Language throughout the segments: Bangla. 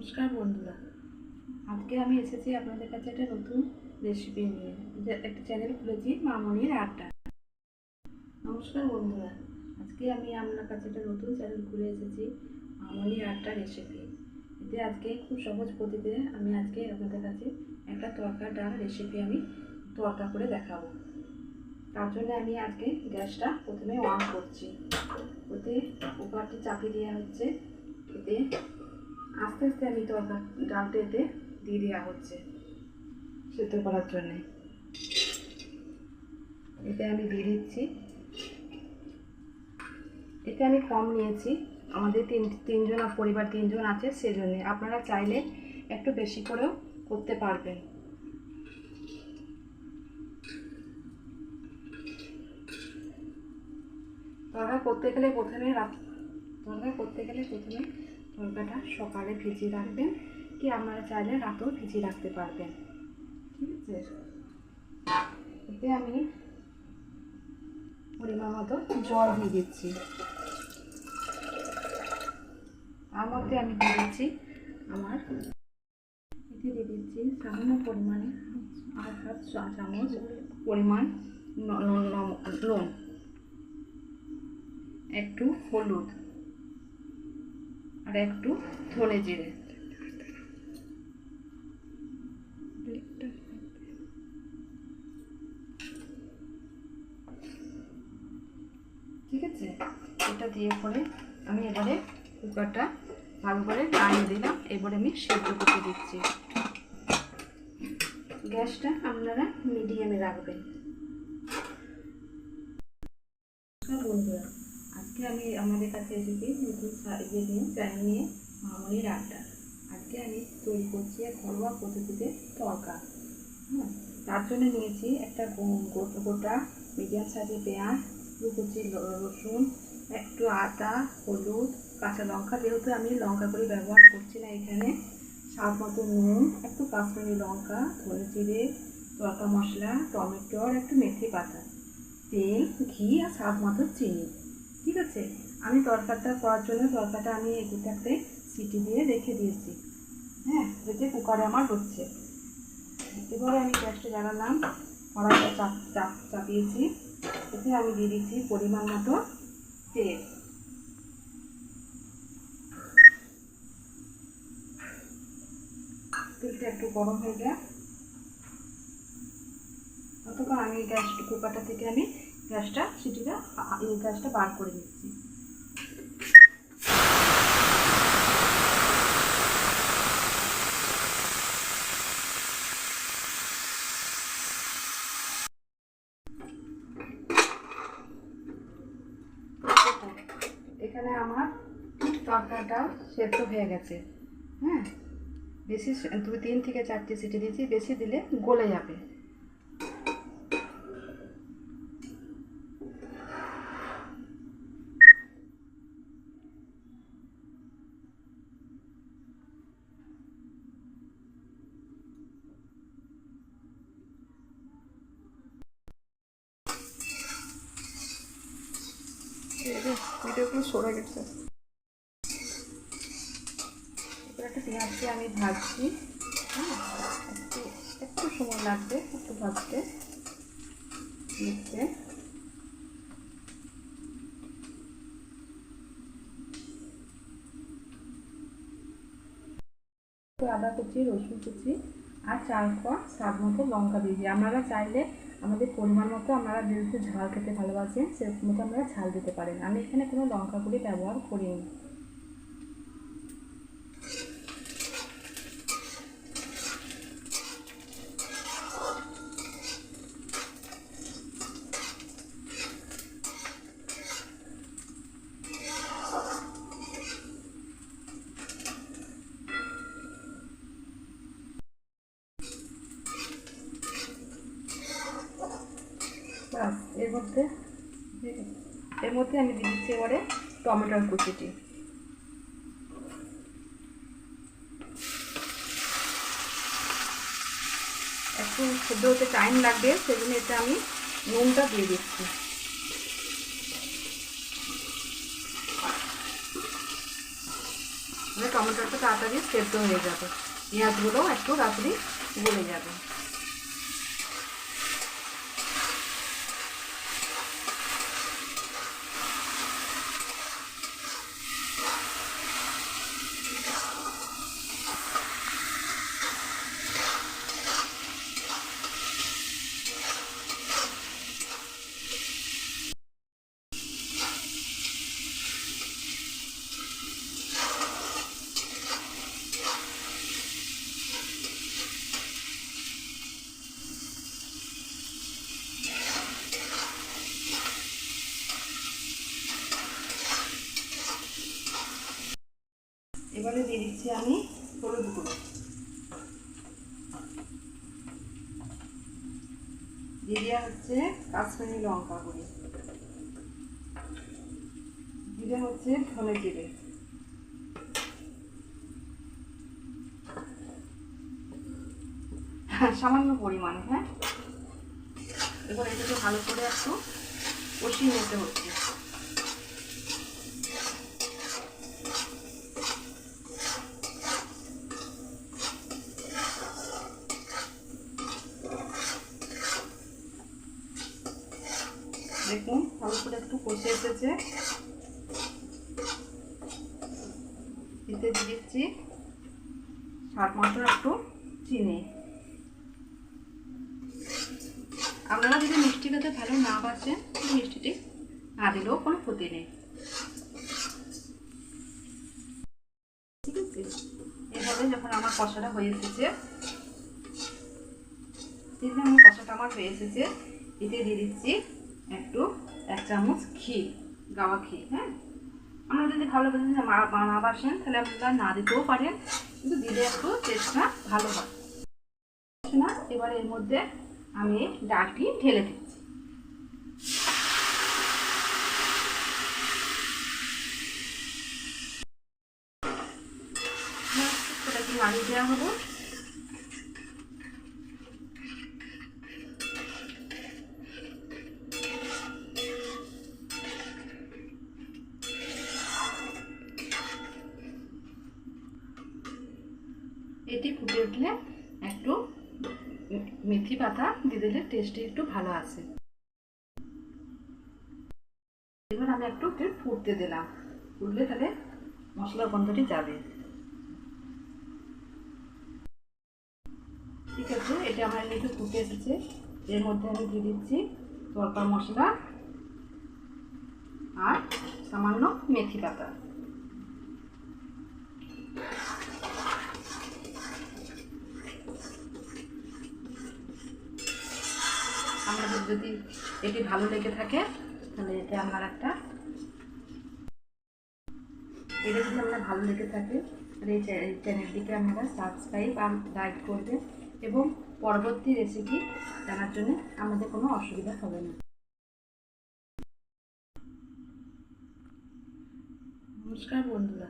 নমস্কার বন্ধুরা, আজকে আমি এসেছি আপনাদের কাছে একটা নতুন রেসিপি নিয়ে। একটা চ্যানেল খুলেছি, মামনির আড্ডা। নমস্কার বন্ধুরা, আজকে আমি আপনার কাছে একটা নতুন চ্যানেল খুলে এসেছি, মামনির আড্ডা রেসিপি। এতে আজকে খুব সহজ পদ্ধতিতে আমি আজকে আপনাদের কাছে একটা তরকা ডাল রেসিপি আমি তরকা করে দেখাবো। তার জন্য আমি আজকে গ্যাসটা প্রথমে অন করছি। ওতে কুকারটি চাপিয়ে দেওয়া হচ্ছে। এতে আস্তে আস্তে আমি ডালটা এতে দিয়ে দেওয়া হচ্ছে সেদ্ধ করার জন্যে। এতে আমি দিয়ে দিচ্ছি। এতে আমি কম নিয়েছি, আমাদের তিনজন পরিবার তিনজন আছে, সেজন্যে আপনারা চাইলে একটু বেশি করেও করতে পারবেন। তরকা করতে গেলে প্রথমে তরকাটা সকালে ভিজিয়ে রাখবেন, কি আপনারা চাইলে রাতেও ভিজিয়ে রাখতে পারবেন। ঠিক আছে, এতে আমি পরিমাণ মতো জল দিয়ে দিচ্ছি। তার মধ্যে আমি দিয়ে দিচ্ছি সামান্য পরিমাণে হাফ চা চামচ পরিমাণ নুন, একটু হলুদ আর একটু ধনে জিরে। ঠিক আছে, এটা দিয়ে পরে আমি এবারে কুকারটা ভালো করে নাড়িয়ে দিলাম। এবারে আমি সেদ্ধ করতে দিচ্ছি। গ্যাসটা আপনারা মিডিয়ামে রাখবেন। বন্ধুরা, আজকে আমি আমাদের কাছে এসেছি নতুন চ্যানেল নিয়ে, মামনির আড্ডা। আজকে আমি তৈরি করছি এক ঘরোয়া পদ্ধতিতে তরকা। তার জন্য নিয়েছি একটা গোটা মিডিয়াম সাইজের পেঁয়াজ, দু কুচি রসুন, একটু আদা, হলুদ, কাঁচা লঙ্কা। যেহেতু আমি লঙ্কা করে ব্যবহার করছি না এখানে, স্বাদ মতো নুন, একটু কাশ্মীরি লঙ্কা, ধনে জিরে, তরকা মশলা, টমেটো আর একটু মেথি পাতা, তেল, ঘি আর স্বাদ মতো চিনি। ঠিক আছে, আমি তরকাটা করার জন্য তরকাটা আমি এগুলোতে সিটি দিয়ে রেখে দিয়েছি। যাতে কুকারে আমার হচ্ছে। এবারে আমি গ্যাসটা জ্বালালাম, কড়াইটা চাপিয়েছি। এতে আমি দিয়ে দিচ্ছি পরিমাণ মতো তেল। তেলটা একটু গরম হয়ে যায়, ততক্ষণ আমি কুকারটা থেকে আমি গ্যাসটা বার করে নিচ্ছি। এখানে আমার তরকাটা সেদ্ধ হয়ে গেছে। বেশি 3 থেকে 4টে সিটি দিয়েছি, বেশি দিলে গলে যাবে। ভিডিওগুলো সরে গেছে। এবার একটা পেঁয়াজকে আমি ভাজছি। একটু সময় লাগবে একটু ভাজতে দিতে। আদা কুচি, রসুন কুচি আর 4 কোয়া স্বাদ মতো লঙ্কা দিয়ে দিই। আপনারা চাইলে আমাদের পরিমাণ মতো, আপনারা যেহেতু ঝাল খেতে ভালোবাসেন সেরকম মতো আপনারা ঝাল দিতে পারেন। আমি এখানে কোনো লঙ্কা গুঁড়ি ব্যবহার করিনি। বাস, এর মধ্যে আমি দিয়ে দিচ্ছি এবারে টমেটোর কুচিটি। একটু সেদ্ধ হতে টাইম লাগবে, সেজন্য এতে আমি নুনটা দিয়ে দিচ্ছি। মানে টমেটোটা তাড়াতাড়ি সেদ্ধ হয়ে যাবে, পেঁয়াজগুলো একটু তাড়াতাড়ি গলে যাবে। এবারে দিয়ে দিচ্ছি আমি হলুদ গুঁড়ো, দিয়ে দেওয়া হচ্ছে কাশ্মীরি লঙ্কা গুঁড়ি, দিয়ে হচ্ছে ধনে জিরে, সামান্য পরিমাণে। হ্যাঁ, এবার এটাকে ভালো করে একটু কষিয়ে নিতে হচ্ছে। দেখুন ভালো করে একটু কষে এসেছে। এতে দিয়ে দিচ্ছি স্বাদ মতো একটু চিনি। আপনারা যদি মিষ্টি খেতে ভালো না বাসেন, মিষ্টিটি না দিলেও কোনো ক্ষতি নেই। ঠিক আছে, এভাবে যখন আমার কষাটা হয়ে এসেছে, আমার হয়ে এসেছে, এতে দিয়ে দিচ্ছি একটু 1 চামচ ঘি, গাওয়া ঘি। হ্যাঁ, আপনারা যদি ভালো না বাসেন তাহলে আপনারা না দিতেও পারেন, কিন্তু দিলে একটু টেস্টটা ভালো হয় না। এবার এর মধ্যে আমি ডালটি ঢেলে দিচ্ছি। সেটাকে নাড়িয়ে দেওয়া হলো। এটি ফুটে উঠলে একটু মেথি পাতা দিয়ে দিলে টেস্টে একটু ভালো আসে। এবার আমি একটু ফুটতে দিলাম, ফুটলে তাহলে মশলার গন্ধটি যাবে। ঠিক আছে, এটা আমার একটু ফুটে এসেছে। এর মধ্যে আমি দিয়ে দিচ্ছি তড়কা মশলা আর সামান্য মেথি পাতা। আমাদের যদি এটি ভালো লেগে থাকে তাহলে এটা আমার এটা যদি আপনার ভালো লেগে থাকে তাহলে এই চ্যানেলটিকে আপনারা সাবস্ক্রাইব আর লাইক করবেন, এবং পরবর্তী রেসিপি জানার জন্য আমাদের কোনো অসুবিধা হবে না। নমস্কার বন্ধুরা,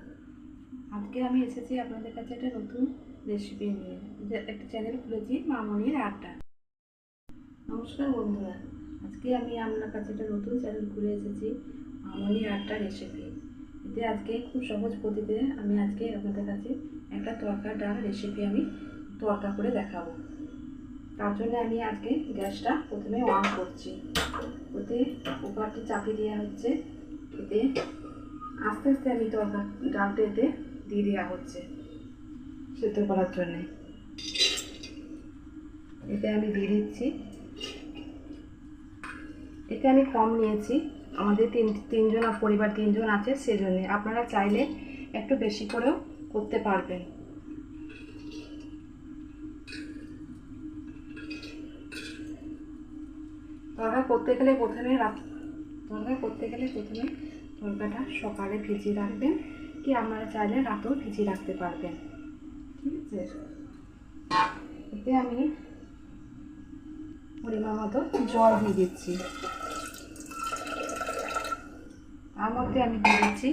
আজকে আমি এসেছি আপনাদের কাছে একটা নতুন রেসিপি নিয়ে। একটা চ্যানেল খুলেছি মামনির আড্ডা। নমস্কার বন্ধুরা, আজকে আমি আপনার কাছে একটা নতুন চ্যানেল খুলে এসেছি মামনির আড্ডা রেসিপি। এতে আজকে খুব সহজ পদ্ধতিতে আমি আজকে আপনাদের কাছে একটা তড়কা ডাল রেসিপি আমি তড়কা করে দেখাবো। তার জন্য আমি আজকে গ্যাসটা প্রথমে অন করছি। ওতে কুকারটি চাপিয়ে দেওয়া হচ্ছে। এতে আস্তে আস্তে আমি তড়কা ডালটা এতে দিয়ে দেওয়া হচ্ছে সেদ্ধ করার জন্যে। এতে আমি দিয়ে দিচ্ছি, এতে আমি কম নিয়েছি, আমাদের তিনজন পরিবার 3 জন আছে, সেজন্য আপনারা চাইলে একটু বেশি করেও করতে পারবেন। তরকা করতে গেলে প্রথমে তরকাটা সকালে ভিজিয়ে রাখবেন, কি আপনারা চাইলে রাতেও ভিজিয়ে রাখতে পারবেন। ঠিক আছে, এতে আমি পরিমাণ মতো জল দিয়ে দিচ্ছি। তার মধ্যে আমি দিয়ে দিচ্ছি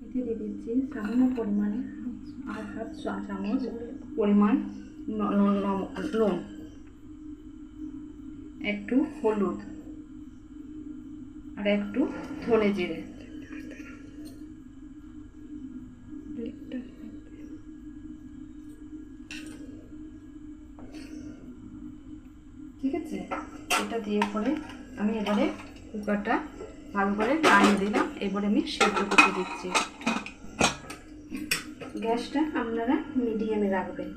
এতে দিয়ে দিচ্ছি সামান্য পরিমাণে 1/2 চামচ পরিমাণ নুন, একটু হলুদ আর একটু ধনে জিরে। ঠিক আছে, এটা দিয়ে পরে আমি এবারে কুকারটা ভালো করে নাড়িয়ে দিলাম। এবারে আমি সেদ্ধ করতে দিচ্ছি। গ্যাসটা আপনারা মিডিয়ামে রাখবেন।